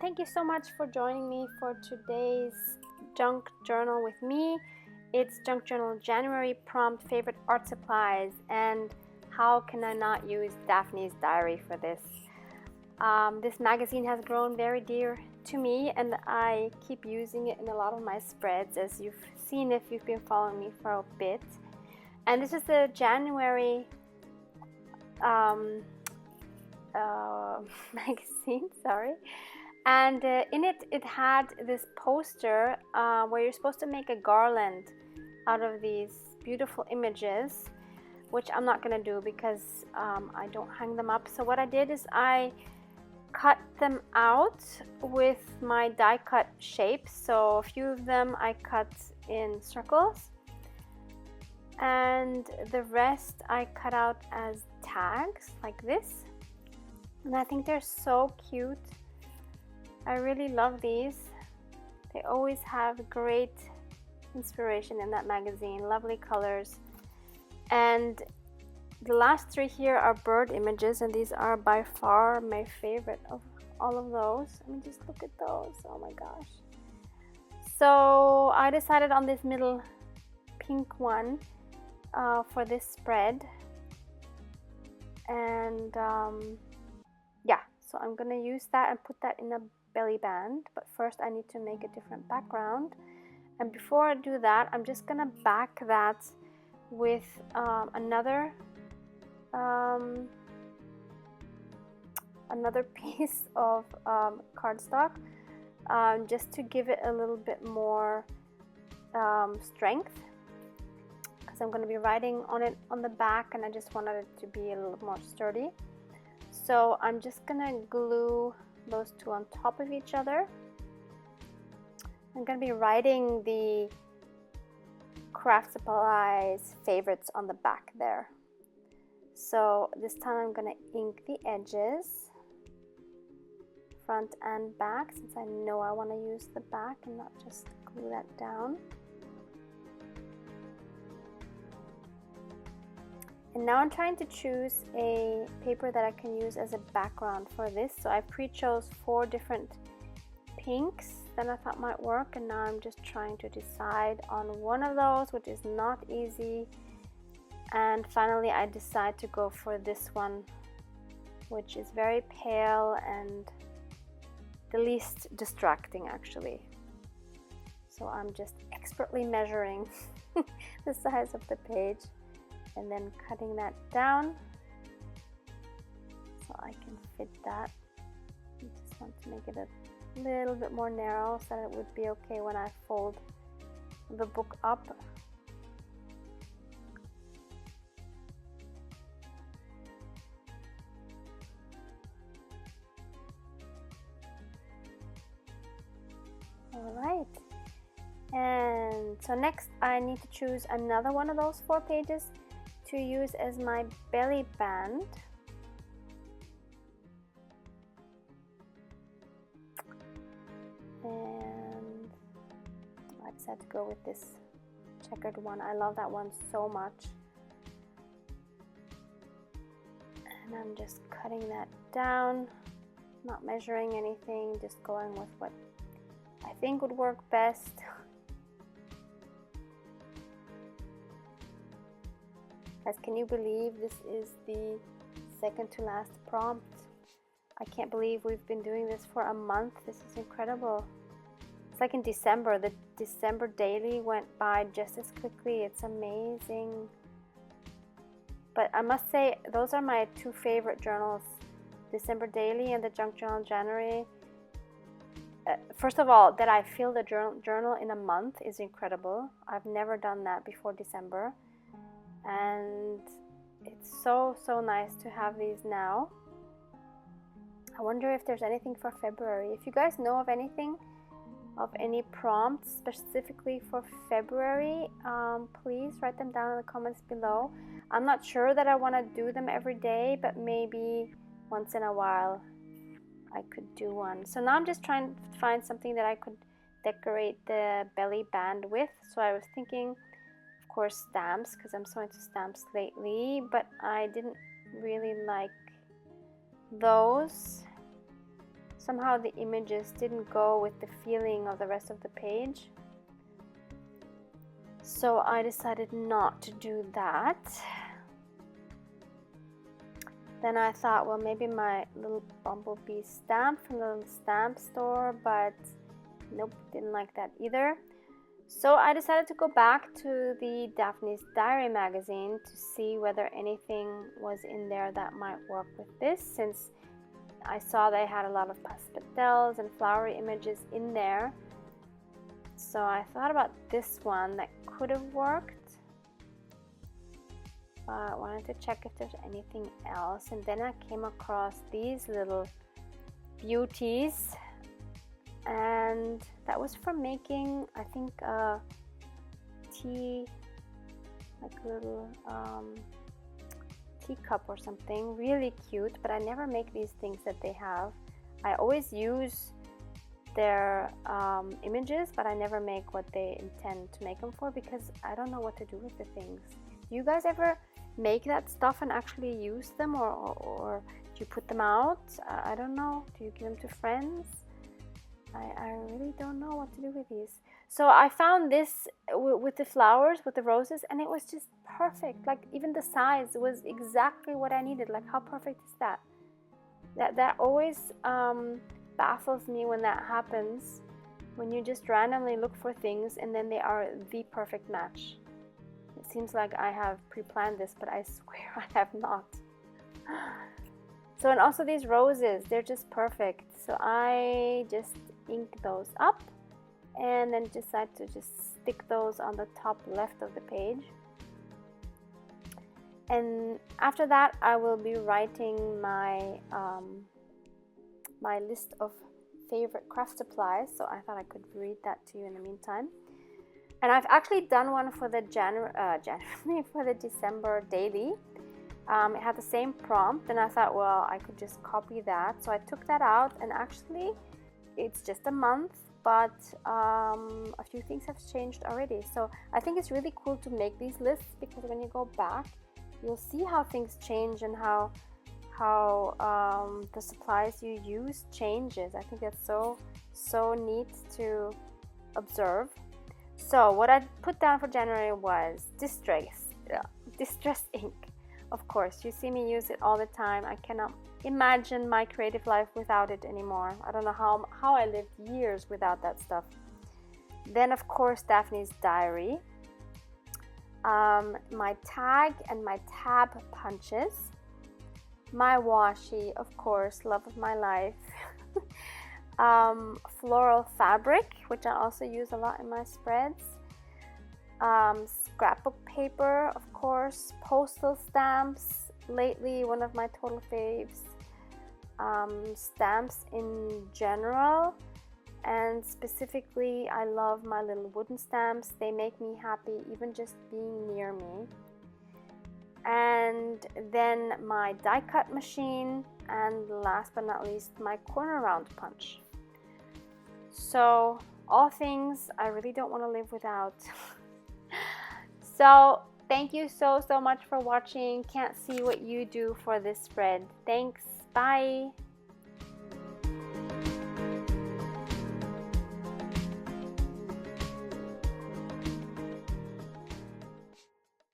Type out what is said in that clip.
thank you so much for joining me for today's junk journal with me. It's Junk Journal January prompt favorite art supplies, and how can I not use Daphne's Diary for this? This magazine has grown very dear to me, and I keep using it in a lot of my spreads, as you've seen if you've been following me for a bit. And this is the January magazine, sorry. And in it had this poster where you're supposed to make a garland out of these beautiful images, which I'm not gonna do because I don't hang them up. So what I did is I cut them out with my die cut shapes. So a few of them I cut in circles, and the rest I cut out as tags like this. And I think they're so cute. I really love these. They always have great inspiration in that magazine, lovely colors. And the last three here are bird images, and these are by far my favorite of all of those. I mean, just look at those. Oh my gosh. So I decided on this middle pink one for this spread. And yeah, so I'm gonna use that and put that in a belly band, but first I need to make a different background. And before I do that, I'm just gonna back that with another piece of cardstock, just to give it a little bit more strength, because I'm going to be writing on it on the back, and I just wanted it to be a little more sturdy. So I'm just going to glue those two on top of each other. I'm going to be writing the craft supplies favorites on the back there. So this time I'm going to ink the edges, front and back, since I know I want to use the back and not just glue that down. And now I'm trying to choose a paper that I can use as a background for this. So I pre-chose 4 different pinks that I thought might work, and now I'm just trying to decide on one of those, which is not easy. And finally I decide to go for this one, which is very pale and the least distracting actually. So I'm just expertly measuring the size of the page and then cutting that down so I can fit that. I just want to make it a little bit more narrow so that it would be okay when I fold the book up. Alright, and so next I need to choose another one of those 4 pages to use as my belly band. And I decided to go with this checkered one. I love that one so much. And I'm just cutting that down, not measuring anything, just going with what I think would work best. Guys, can you believe this is the second to last prompt? I can't believe we've been doing this for a month. This is incredible. It's like in December. The December daily went by just as quickly. It's amazing. But I must say, those are my 2 favorite journals, December daily and the Junk Journal January. First of all, that I fill the journal in a month is incredible. I've never done that before December. And it's so nice to have these now. I wonder if there's anything for February. If you guys know of anything, of any prompts specifically for February, please write them down in the comments below. I'm not sure that I want to do them every day, but maybe once in a while I could do one. So now I'm just trying to find something that I could decorate the belly band with. So I was thinking, of course, stamps, because I'm so into stamps lately, but I didn't really like those. somehow the images didn't go with the feeling of the rest of the page. So I decided not to do that. Then I thought, well, maybe my little bumblebee stamp from the little stamp store, but nope, didn't like that either. So I decided to go back to the Daphne's Diary magazine to see whether anything was in there that might work with this, since I saw they had a lot of pastels and flowery images in there. So I thought about this one that could have worked. I wanted to check if there's anything else, and then I came across these little beauties, and that was for making, I think, a tea, like a little teacup or something. Really cute, but I never make these things that they have. I always use their images, but I never make what they intend to make them for, because I don't know what to do with the things. Do you guys ever make that stuff and actually use them, or do you put them out? I don't know. Do you give them to friends? I really don't know what to do with these. So I found this with the flowers, with the roses, and it was just perfect. Like, even the size was exactly what I needed. Like, how perfect is that? That always baffles me when that happens, when you just randomly look for things and then they are the perfect match. It seems like I have pre-planned this, but I swear I have not. So, and also these roses, they're just perfect. So I just ink those up and then decide to just stick those on the top left of the page. And after that, I will be writing my my list of favorite craft supplies. So I thought I could read that to you in the meantime. And I've actually done one for the for the December daily. It had the same prompt, and I thought, well, I could just copy that. So I took that out, and actually it's just a month, but a few things have changed already. So I think it's really cool to make these lists, because when you go back, you'll see how things change and how the supplies you use changes. I think that's so neat to observe. So what I put down for January was distress ink. Of course, you see me use it all the time. I cannot imagine my creative life without it anymore. I don't know how I lived years without that stuff. Then, of course, Daphne's Diary, my tag and my tab punches, my washi, of course, love of my life, floral fabric, which I also use a lot in my spreads, scrapbook paper, of course, postal stamps, lately one of my total faves, stamps in general, and specifically I love my little wooden stamps. They make me happy even just being near me. And then my die cut machine, and last but not least, my corner round punch. So all things I really don't want to live without. So thank you so much for watching. Can't see what you do for this spread. Thanks. Bye.